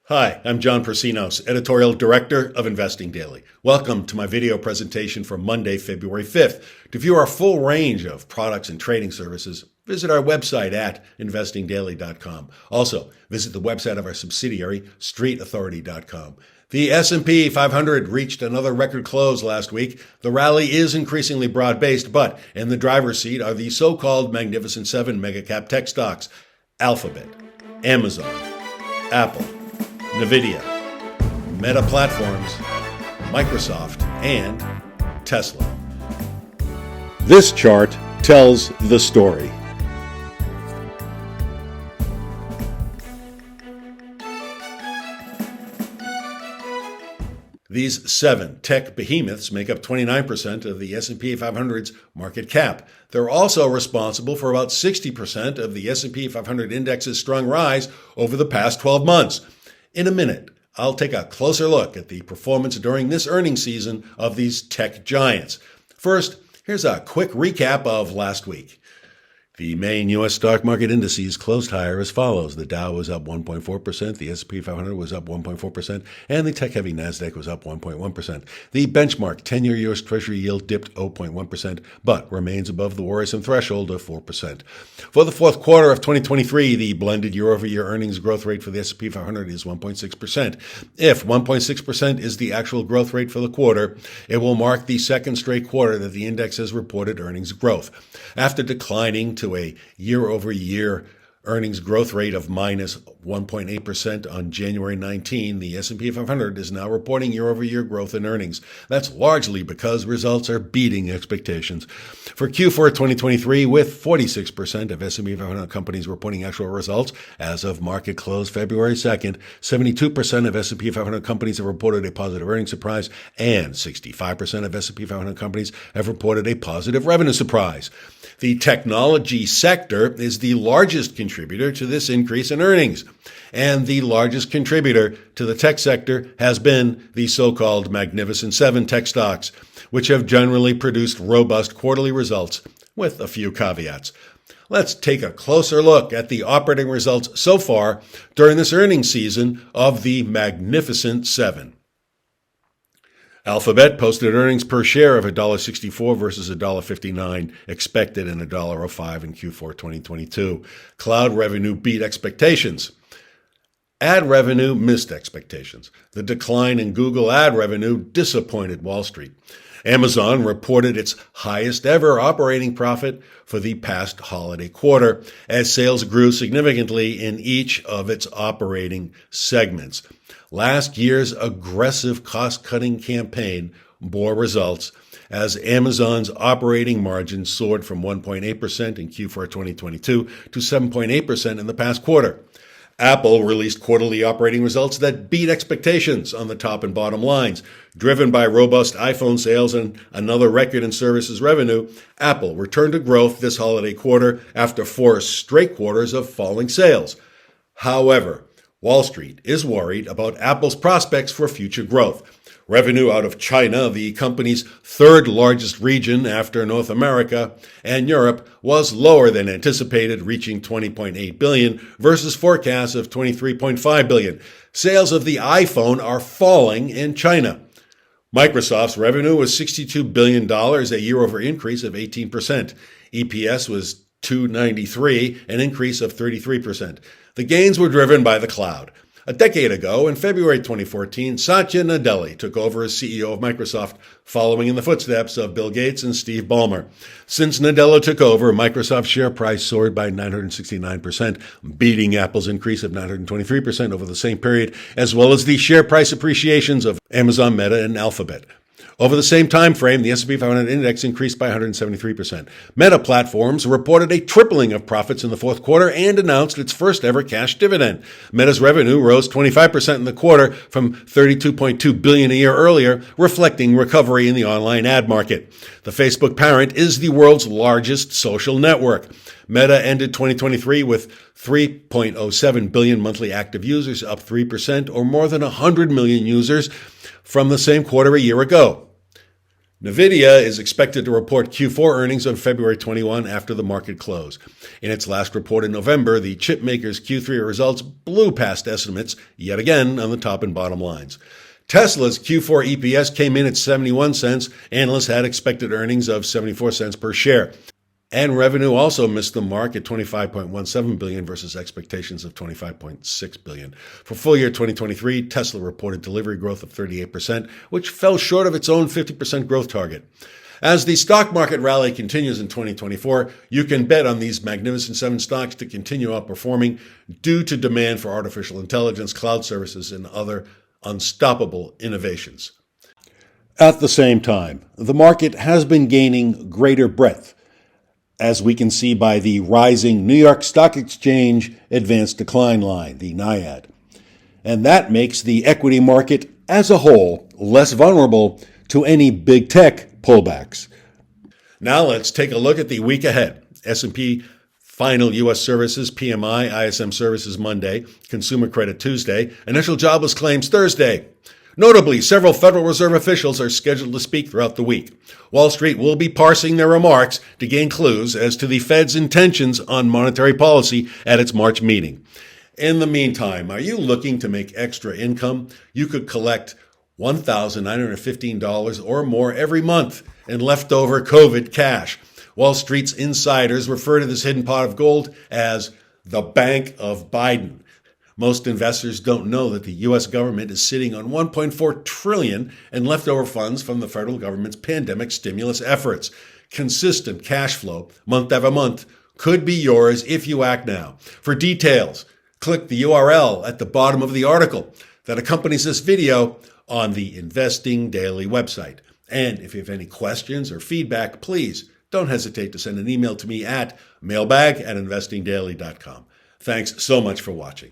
Hi, I'm John Persinos, Editorial Director of Investing Daily. Welcome to my video presentation for Monday, February 5th. To view our full range of products and trading services, visit our website at investingdaily.com. Also, visit the website of our subsidiary, streetauthority.com. The S&P 500 reached another record close last week. The rally is increasingly broad-based, but in the driver's seat are the so-called Magnificent Seven mega-cap tech stocks: Alphabet, Amazon, Apple, NVIDIA, Meta Platforms, Microsoft, and Tesla. This chart tells the story. These seven tech behemoths make up 29% of the S&P 500's market cap. They're also responsible for about 60% of the S&P 500 index's strong rise over the past 12 months. In a minute, I'll take a closer look at the performance during this earnings season of these tech giants. First, here's a quick recap of last week. The main U.S. stock market indices closed higher as follows. The Dow was up 1.4%, the S&P 500 was up 1.4%, and the tech-heavy NASDAQ was up 1.1%. The benchmark 10-year U.S. Treasury yield dipped 0.1%, but remains above the worrisome threshold of 4%. For the fourth quarter of 2023, the blended year-over-year earnings growth rate for the S&P 500 is 1.6%. If 1.6% is the actual growth rate for the quarter, it will mark the second straight quarter that the index has reported earnings growth. After declining to a year-over-year earnings growth rate of minus 1.8% on January 19, the S&P 500 is now reporting year-over-year growth in earnings. That's largely because results are beating expectations. For Q4 2023, with 46% of S&P 500 companies reporting actual results as of market close February 2nd, 72% of S&P 500 companies have reported a positive earnings surprise, and 65% of S&P 500 companies have reported a positive revenue surprise. The technology sector is the largest contributor to this increase in earnings, and the largest contributor to the tech sector has been the so-called Magnificent Seven tech stocks, which have generally produced robust quarterly results with a few caveats. Let's take a closer look at the operating results so far during this earnings season of the Magnificent Seven. Alphabet posted earnings per share of $1.64 versus $1.59 expected and $1.05 in Q4 2022. Cloud revenue beat expectations. Ad revenue missed expectations. The decline in Google ad revenue disappointed Wall Street. Amazon reported its highest ever operating profit for the past holiday quarter, as sales grew significantly in each of its operating segments. Last year's aggressive cost-cutting campaign bore results, as Amazon's operating margin soared from 1.8% in Q4 2022 to 7.8% in the past quarter. Apple released quarterly operating results that beat expectations on the top and bottom lines. Driven by robust iPhone sales and another record in services revenue, Apple returned to growth this holiday quarter after 4 straight quarters of falling sales. However, Wall Street is worried about Apple's prospects for future growth. Revenue out of China, the company's third largest region after North America and Europe, was lower than anticipated, reaching $20.8 billion versus forecasts of $23.5 billion. Sales of the iPhone are falling in China. Microsoft's revenue was $62 billion, a year-over increase of 18%. EPS was $2.93, an increase of 33%. The gains were driven by the cloud. A decade ago, in February 2014, Satya Nadella took over as CEO of Microsoft, following in the footsteps of Bill Gates and Steve Ballmer. Since Nadella took over, Microsoft's share price soared by 969%, beating Apple's increase of 923% over the same period, as well as the share price appreciations of Amazon, Meta, and Alphabet. Over the same time frame, the S&P 500 index increased by 173%. Meta Platforms reported a tripling of profits in the fourth quarter and announced its first ever cash dividend. Meta's revenue rose 25% in the quarter from $32.2 billion a year earlier, reflecting recovery in the online ad market. The Facebook parent is the world's largest social network. Meta ended 2023 with 3.07 billion monthly active users, up 3%, or more than 100 million users from the same quarter a year ago. NVIDIA is expected to report Q4 earnings on February 21 after the market close. In its last report in November, the chip maker's Q3 results blew past estimates, yet again on the top and bottom lines. Tesla's Q4 EPS came in at 71 cents. Analysts had expected earnings of 74 cents per share. And revenue also missed the mark at $25.17 billion versus expectations of $25.6 billion. For full year 2023, Tesla reported delivery growth of 38%, which fell short of its own 50% growth target. As the stock market rally continues in 2024, you can bet on these Magnificent Seven stocks to continue outperforming due to demand for artificial intelligence, cloud services, and other unstoppable innovations. At the same time, the market has been gaining greater breadth, as we can see by the rising New York Stock Exchange Advanced Decline Line, the NIAD. And that makes the equity market as a whole less vulnerable to any big tech pullbacks. Now let's take a look at the week ahead. S&P final U.S. services, PMI, ISM services Monday, consumer credit Tuesday, initial jobless claims Thursday. Notably, several Federal Reserve officials are scheduled to speak throughout the week. Wall Street will be parsing their remarks to gain clues as to the Fed's intentions on monetary policy at its March meeting. In the meantime, are you looking to make extra income? You could collect $1,915 or more every month in leftover COVID cash. Wall Street's insiders refer to this hidden pot of gold as the Bank of Biden. Most investors don't know that the U.S. government is sitting on $1.4 trillion in leftover funds from the federal government's pandemic stimulus efforts. Consistent cash flow, month after month, could be yours if you act now. For details, click the URL at the bottom of the article that accompanies this video on the Investing Daily website. And if you have any questions or feedback, please don't hesitate to send an email to me at mailbag@investingdaily.com. Thanks so much for watching.